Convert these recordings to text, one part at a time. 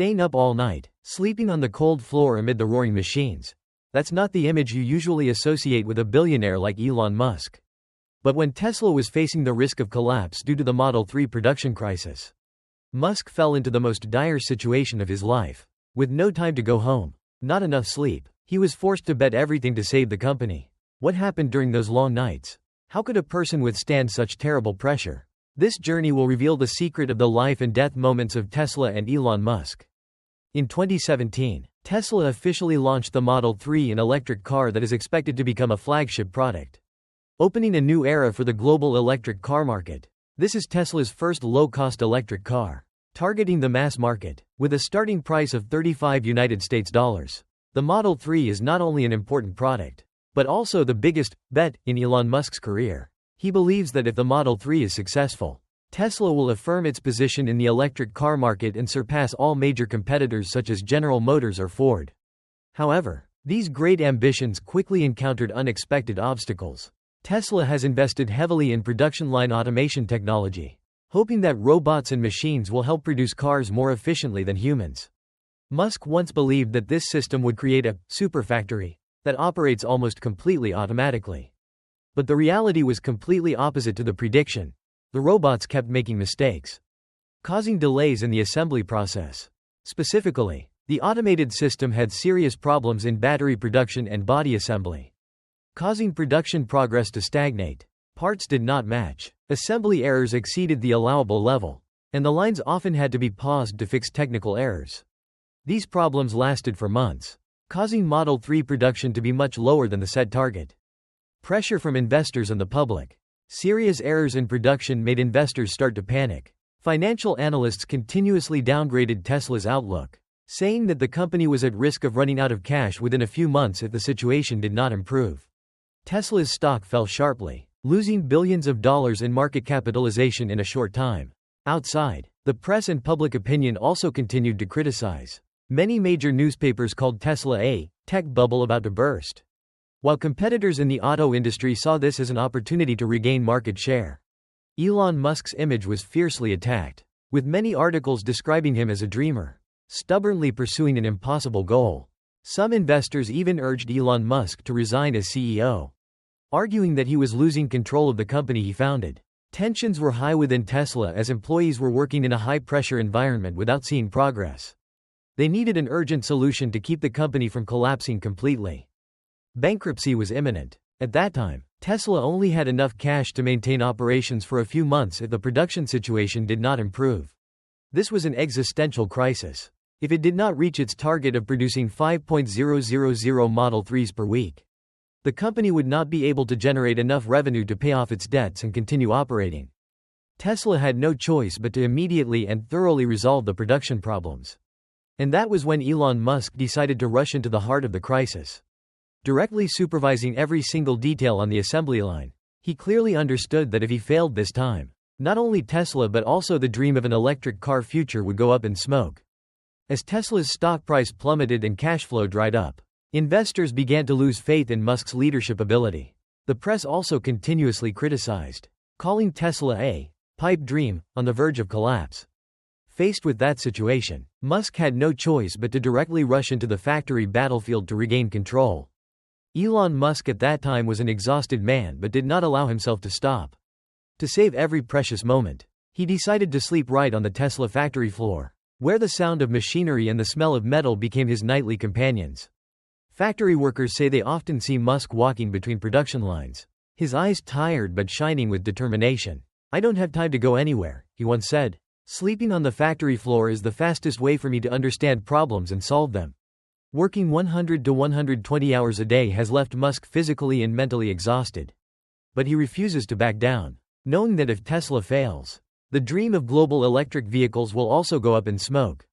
Staying up all night, sleeping on the cold floor amid the roaring machines. That's not the image you usually associate with a billionaire like Elon Musk. But when Tesla was facing the risk of collapse due to the Model 3 production crisis, Musk fell into the most dire situation of his life. With no time to go home, not enough sleep, he was forced to bet everything to save the company. What happened during those long nights? How could a person withstand such terrible pressure? This journey will reveal the secret of the life and death moments of Tesla and Elon Musk. In 2017, Tesla officially launched the Model 3, an electric car that is expected to become a flagship product, opening a new era for the global electric car market. This is Tesla's first low-cost electric car, targeting the mass market, with a starting price of $35. The Model 3 is not only an important product, but also the biggest bet in Elon Musk's career. He believes that if the Model 3 is successful, Tesla will affirm its position in the electric car market and surpass all major competitors such as General Motors or Ford. However, these great ambitions quickly encountered unexpected obstacles. Tesla has invested heavily in production line automation technology, hoping that robots and machines will help produce cars more efficiently than humans. Musk once believed that this system would create a superfactory that operates almost completely automatically. But the reality was completely opposite to the prediction. The robots kept making mistakes, causing delays in the assembly process. Specifically, the automated system had serious problems in battery production and body assembly, causing production progress to stagnate. Parts did not match, assembly errors exceeded the allowable level, and the lines often had to be paused to fix technical errors. These problems lasted for months, causing Model 3 production to be much lower than the set target. Pressure from investors and the public. Serious errors in production made investors start to panic. Financial analysts continuously downgraded Tesla's outlook, saying that the company was at risk of running out of cash within a few months if the situation did not improve. Tesla's stock fell sharply, losing billions of dollars in market capitalization in a short time. Outside, the press and public opinion also continued to criticize. Many major newspapers called Tesla a tech bubble about to burst, while competitors in the auto industry saw this as an opportunity to regain market share. Elon Musk's image was fiercely attacked, with many articles describing him as a dreamer, stubbornly pursuing an impossible goal. Some investors even urged Elon Musk to resign as CEO, arguing that he was losing control of the company he founded. Tensions were high within Tesla as employees were working in a high-pressure environment without seeing progress. They needed an urgent solution to keep the company from collapsing completely. Bankruptcy was imminent. At that time, Tesla only had enough cash to maintain operations for a few months if the production situation did not improve. This was an existential crisis. If it did not reach its target of producing 5,000 Model 3s per week, the company would not be able to generate enough revenue to pay off its debts and continue operating. Tesla had no choice but to immediately and thoroughly resolve the production problems. And that was when Elon Musk decided to rush into the heart of the crisis. Directly supervising every single detail on the assembly line, he clearly understood that if he failed this time, not only Tesla but also the dream of an electric car future would go up in smoke. As Tesla's stock price plummeted and cash flow dried up, investors began to lose faith in Musk's leadership ability. The press also continuously criticized, calling Tesla a pipe dream on the verge of collapse. Faced with that situation, Musk had no choice but to directly rush into the factory battlefield to regain control. Elon Musk at that time was an exhausted man but did not allow himself to stop. To save every precious moment, he decided to sleep right on the Tesla factory floor, where the sound of machinery and the smell of metal became his nightly companions. Factory workers say they often see Musk walking between production lines, his eyes tired but shining with determination. "I don't have time to go anywhere," he once said. "Sleeping on the factory floor is the fastest way for me to understand problems and solve them." Working 100 to 120 hours a day has left Musk physically and mentally exhausted. But he refuses to back down, knowing that if Tesla fails, the dream of global electric vehicles will also go up in smoke.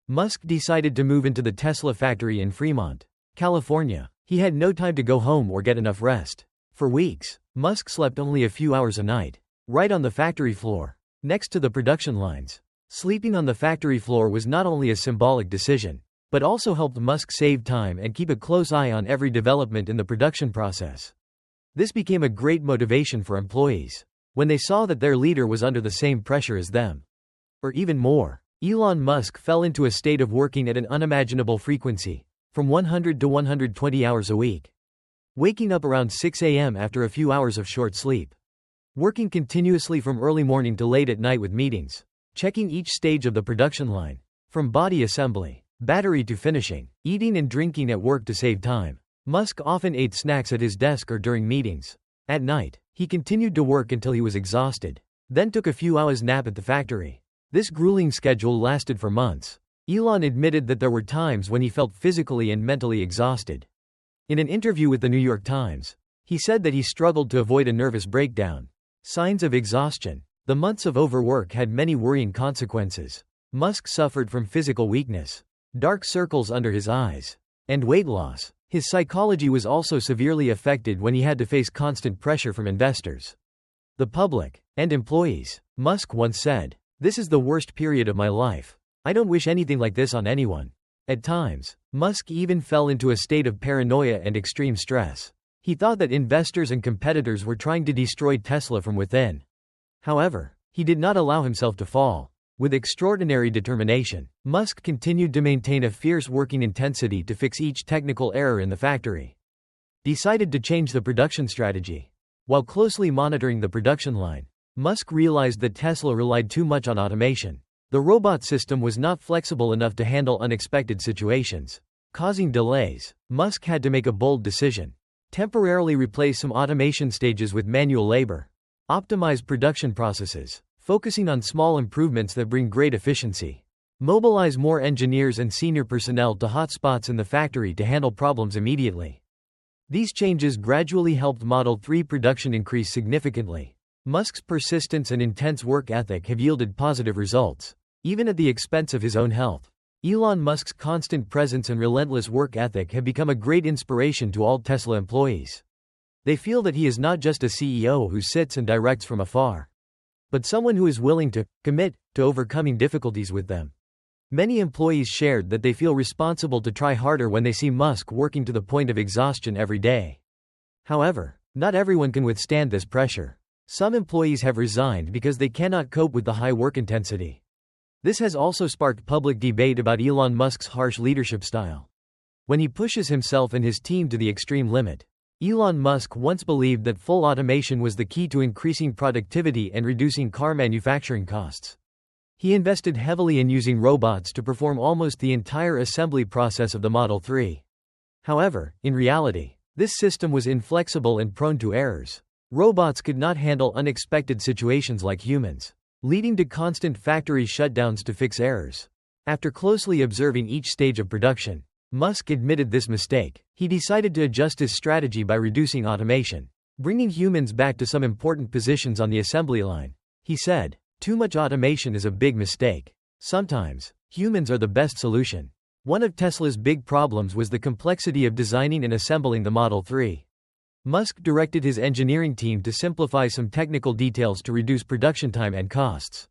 Musk decided to move into the Tesla factory in Fremont, California. He had no time to go home or get enough rest. For weeks, Musk slept only a few hours a night, right on the factory floor, next to the production lines. Sleeping on the factory floor was not only a symbolic decision, but also helped Musk save time and keep a close eye on every development in the production process. This became a great motivation for employees, when they saw that their leader was under the same pressure as them, or even more. Elon Musk fell into a state of working at an unimaginable frequency, from 100 to 120 hours a week. Waking up around 6 a.m. after a few hours of short sleep. Working continuously from early morning to late at night with meetings. Checking each stage of the production line. From body assembly, battery to finishing. Eating and drinking at work to save time. Musk often ate snacks at his desk or during meetings. At night, he continued to work until he was exhausted. Then took a few hours nap at the factory. This grueling schedule lasted for months. Elon admitted that there were times when he felt physically and mentally exhausted. In an interview with the New York Times, he said that he struggled to avoid a nervous breakdown. Signs of exhaustion. The months of overwork had many worrying consequences. Musk suffered from physical weakness, dark circles under his eyes, and weight loss. His psychology was also severely affected when he had to face constant pressure from investors, the public, and employees. Musk once said, "This is the worst period of my life. I don't wish anything like this on anyone." At times, Musk even fell into a state of paranoia and extreme stress. He thought that investors and competitors were trying to destroy Tesla from within. However, he did not allow himself to fall. With extraordinary determination, Musk continued to maintain a fierce working intensity to fix each technical error in the factory. Decided to change the production strategy. While closely monitoring the production line, Musk realized that Tesla relied too much on automation. The robot system was not flexible enough to handle unexpected situations, causing delays. Musk had to make a bold decision. Temporarily replace some automation stages with manual labor. Optimize production processes, focusing on small improvements that bring great efficiency. Mobilize more engineers and senior personnel to hotspots in the factory to handle problems immediately. These changes gradually helped Model 3 production increase significantly. Musk's persistence and intense work ethic have yielded positive results, even at the expense of his own health. Elon Musk's constant presence and relentless work ethic have become a great inspiration to all Tesla employees. They feel that he is not just a CEO who sits and directs from afar, but someone who is willing to commit to overcoming difficulties with them. Many employees shared that they feel responsible to try harder when they see Musk working to the point of exhaustion every day. However, not everyone can withstand this pressure. Some employees have resigned because they cannot cope with the high work intensity. This has also sparked public debate about Elon Musk's harsh leadership style. When he pushes himself and his team to the extreme limit. Elon Musk once believed that full automation was the key to increasing productivity and reducing car manufacturing costs. He invested heavily in using robots to perform almost the entire assembly process of the Model 3. However, in reality, this system was inflexible and prone to errors. Robots could not handle unexpected situations like humans, leading to constant factory shutdowns to fix errors. After closely observing each stage of production, Musk admitted this mistake. He decided to adjust his strategy by reducing automation, bringing humans back to some important positions on the assembly line. He said, "Too much automation is a big mistake. Sometimes, humans are the best solution." One of Tesla's big problems was the complexity of designing and assembling the Model 3. Musk directed his engineering team to simplify some technical details to reduce production time and costs.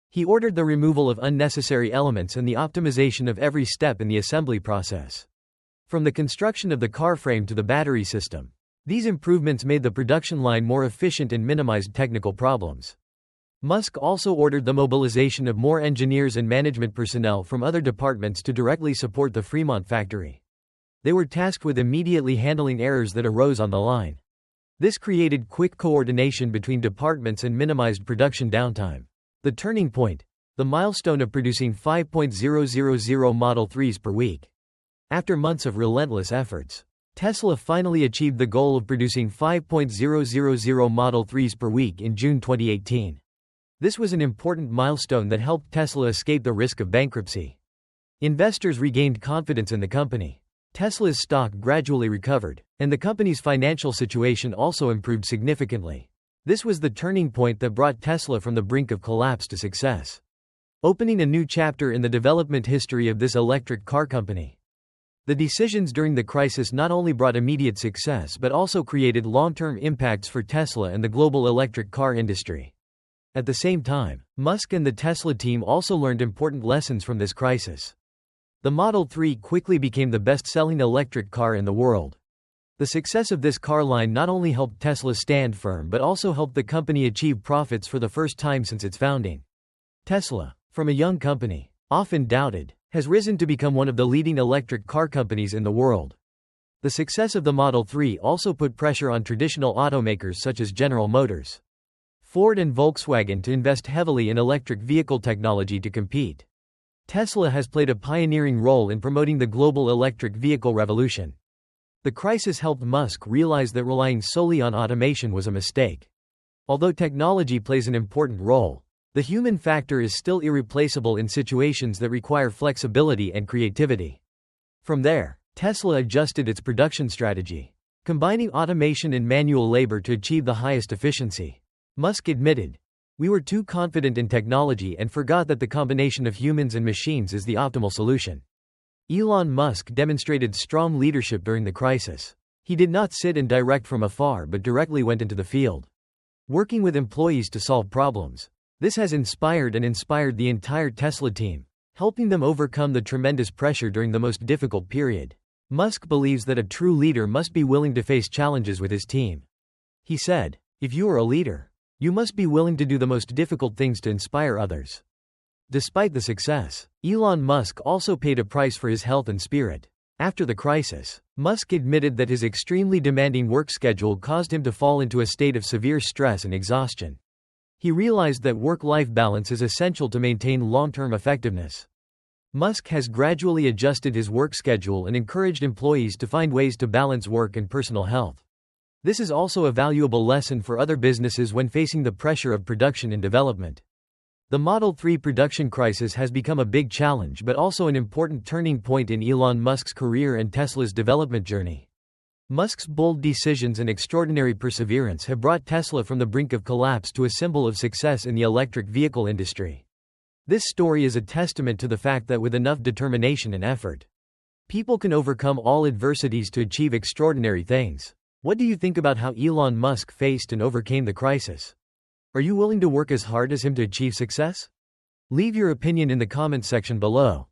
He ordered the removal of unnecessary elements and the optimization of every step in the assembly process. From the construction of the car frame to the battery system, these improvements made the production line more efficient and minimized technical problems. Musk also ordered the mobilization of more engineers and management personnel from other departments to directly support the Fremont factory. They were tasked with immediately handling errors that arose on the line. This created quick coordination between departments and minimized production downtime. The turning point, the milestone of producing 5.000 Model 3s per week. After months of relentless efforts, Tesla finally achieved the goal of producing 5.000 Model 3s per week in June 2018. This was an important milestone that helped Tesla escape the risk of bankruptcy. Investors regained confidence in the company. Tesla's stock gradually recovered, and the company's financial situation also improved significantly. This was the turning point that brought Tesla from the brink of collapse to success, opening a new chapter in the development history of this electric car company. The decisions during the crisis not only brought immediate success but also created long-term impacts for Tesla and the global electric car industry. At the same time, Musk and the Tesla team also learned important lessons from this crisis. The Model 3 quickly became the best-selling electric car in the world. The success of this car line not only helped Tesla stand firm but also helped the company achieve profits for the first time since its founding. Tesla, from a young company, often doubted, has risen to become one of the leading electric car companies in the world. The success of the Model 3 also put pressure on traditional automakers such as General Motors, Ford and Volkswagen to invest heavily in electric vehicle technology to compete. Tesla has played a pioneering role in promoting the global electric vehicle revolution. The crisis helped Musk realize that relying solely on automation was a mistake. Although technology plays an important role, the human factor is still irreplaceable in situations that require flexibility and creativity. From there, Tesla adjusted its production strategy, combining automation and manual labor to achieve the highest efficiency. Musk admitted, "We were too confident in technology and forgot that the combination of humans and machines is the optimal solution." Elon Musk demonstrated strong leadership during the crisis. He did not sit and direct from afar but directly went into the field, working with employees to solve problems. This has inspired the entire Tesla team, helping them overcome the tremendous pressure during the most difficult period. Musk believes that a true leader must be willing to face challenges with his team. He said, "If you are a leader, you must be willing to do the most difficult things to inspire others." Despite the success, Elon Musk also paid a price for his health and spirit. After the crisis, Musk admitted that his extremely demanding work schedule caused him to fall into a state of severe stress and exhaustion. He realized that work-life balance is essential to maintain long-term effectiveness. Musk has gradually adjusted his work schedule and encouraged employees to find ways to balance work and personal health. This is also a valuable lesson for other businesses when facing the pressure of production and development. The Model 3 production crisis has become a big challenge but also an important turning point in Elon Musk's career and Tesla's development journey. Musk's bold decisions and extraordinary perseverance have brought Tesla from the brink of collapse to a symbol of success in the electric vehicle industry. This story is a testament to the fact that with enough determination and effort, people can overcome all adversities to achieve extraordinary things. What do you think about how Elon Musk faced and overcame the crisis? Are you willing to work as hard as him to achieve success? Leave your opinion in the comments section below.